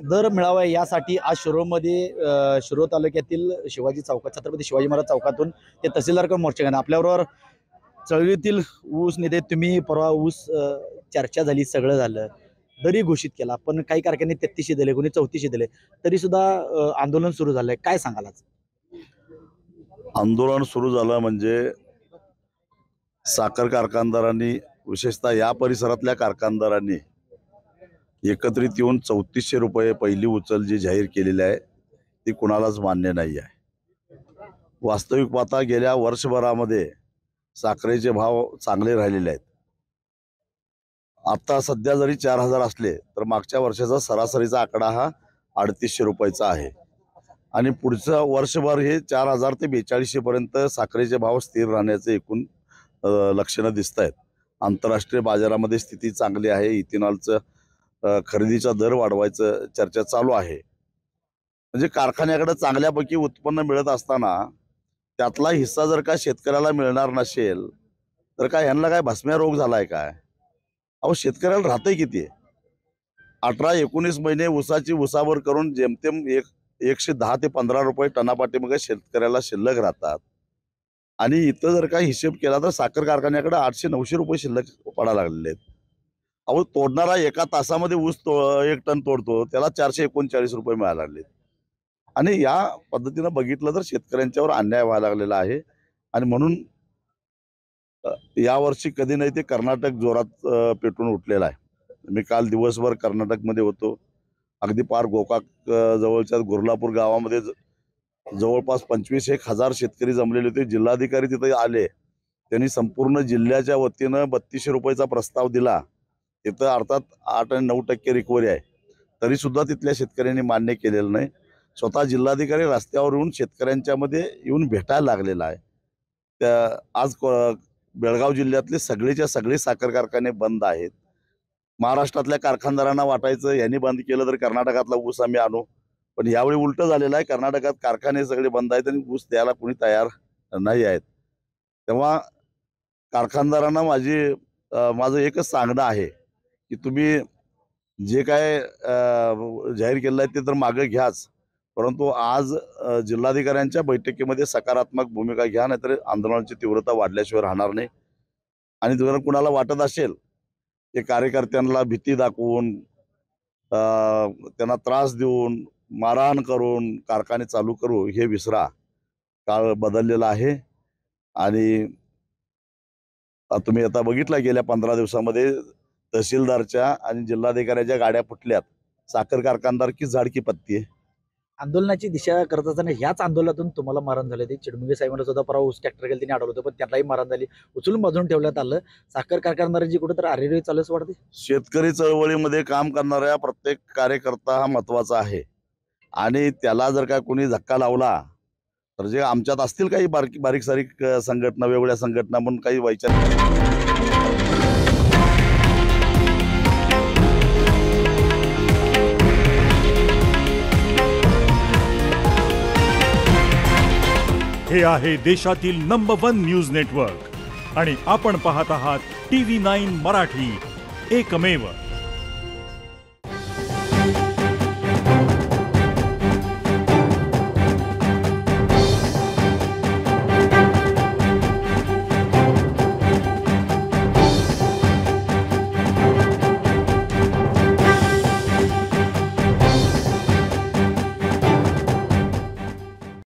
दर मिळावा यासाठी आज शिरोळ तालुक्यातील शिवाजी चौकात छत्रपती शिवाजी महाराज चौकातून ते तहसीलदारकडे मोर्चा घेणं आपल्याबरोबर चळवळीतील ऊस नेते तुम्ही परवा ऊस चर्चा झाली सगळं झालं दरी घोषित केला पण काही कारखाने 33 दिले कोणी 34 दिले तरी सुद्धा आंदोलन सुरू झालंय काय सांगाल आज? आंदोलन सुरू झालं म्हणजे साखर कारखानदारांनी विशेषतः या परिसरातल्या कारखानदारांनी एकत्रित येऊन 3400 रुपये पहिली उचल जी जाहीर केलेली आहे ती कुणालाच मान्य नाही आहे। वास्तविक पाहता गेल्या वर्षभरामध्ये साखरेचे भाव चांगले राहिलेले आहेत। आता सध्या जरी 4000 असले तर मागच्या वर्षाचा सरासरीचा आकडा हा 3800 रुपयाचा आहे आणि पुढचं वर्षभर हे 4000 ते 4200 पर्यंत साखरेचे भाव स्थिर राहण्याचे एकूण लक्षणं दिसत आहेत। आंतरराष्ट्रीय बाजारामध्ये स्थिती चांगली आहे। इथेनॉलचं खरेदीचा दर वाढवायचं चर्चा चालू आहे। म्हणजे कारखान्याकडे चांगल्यापैकी उत्पन्न मिळत असताना त्यातला हिस्सा जर का शेतकऱ्याला मिळणार नसेल तर काय यांना काय भस्म्या रोग झालाय काय? अहो शेतकऱ्याला राहतंय किती? 18-19 महिने ऊसाची उसावर करून जेमतेम 110 ते 15 रुपये टनापाटी मग शेतकऱ्याला शिल्लक राहतात आणि इथं जर का हिशेब केला तर साखर कारखान्याकडे 800-900 रुपये शिल्लक पडायला लागलेले आहेत। अहो तोडणारा एका तासामध्ये ऊस 1 टन तोडतो त्याला 439 रुपये मिळायला लागलेत आणि या पद्धतीनं बघितलं तर शेतकऱ्यांच्यावर अन्याय व्हायला लागलेला आहे आणि म्हणून यावर्षी कधी नाही ते कर्नाटक जोरात पेटून उठलेला आहे। मी काल दिवसभर कर्नाटकमध्ये होतो। अगदी पार गोकाक जवळच्या गुरलापूर गावामध्ये जवळपास 25,000 शेतकरी जमलेले होते। जिल्हाधिकारी तिथे आले, त्यांनी संपूर्ण जिल्ह्याच्या वतीनं 3200 रुपयाचा प्रस्ताव दिला। तिथं अर्थात 8 आणि 9% रिकव्हरी आहे, तरी सुद्धा तिथल्या शेतकऱ्यांनी मान्य केलेलं नाही। स्वतः जिल्हाधिकारी रस्त्यावर येऊन शेतकऱ्यांच्या मध्ये येऊन भेटायला लागलेला आहे। त्या आज बेळगाव जिल्ह्यातले सगळेच्या सगळे साखर कारखाने बंद आहेत। महाराष्ट्रातल्या कारखानदारांना वाटायचं यांनी बंद केलं तर कर्नाटकातला ऊस आम्ही आणू, पण यावेळी उलट झालेलं आहे। कर्नाटकात कारखाने सगळे बंद आहेत आणि ऊस द्यायला कोणी तयार नाही आहेत। तेव्हा कारखानदारांना माझं एकच सांगणं आहे की तुम्ही जे काय जाहीर केलं आहे ते तर मागे घ्याच, परंतु आज जिल्हाधिकाऱ्यांच्या बैठकीमध्ये सकारात्मक भूमिका घ्या, नाहीतर आंदोलनाची तीव्रता वाढल्याशिवाय राहणार नाही। आणि जर कुणाला वाटत असेल की कार्यकर्त्यांना भीती दाखवून त्यांना त्रास देऊन मारहाण करून कारखाने चालू करू, हे विसरा। काळ बदललेला आहे आणि तुम्ही आता बघितलं गेल्या 15 दिवसामध्ये तहसीलदारच्या आणि जिल्हाधिकाऱ्याच्या गाड्या फुटल्यात। साखर कारखानदार की झाडकी पत्ती आहे। आंदोलनाची दिशा करत असताना ह्याच आंदोलनातून तुम्हाला मारण झाले ते चिडमुंगे साहेबांना सुद्धा परवा ऊस ट्रॅक्टर गेलं त्यांनी अडवलं होतं पण त्यालाही मारण झाली, उचलून बाजून ठेवण्यात आलं। साखर कारखानदारांची कुठं तर आरेरे चालू असं वाटते। शेतकरी चळवळीमध्ये काम करणाऱ्या प्रत्येक कार्यकर्ता हा महत्वाचा आहे आणि त्याला जर का कोणी धक्का लावला तर जे आमच्यात असतील काही बारीक सारीक संघटना, वेगवेगळ्या संघटना म्हणून काही वैचारिक हे आहे देशातील नंबर 1 न्यूज नेटवर्क आणि आपण पाहत आहात TV9 मराठी, एकमेव।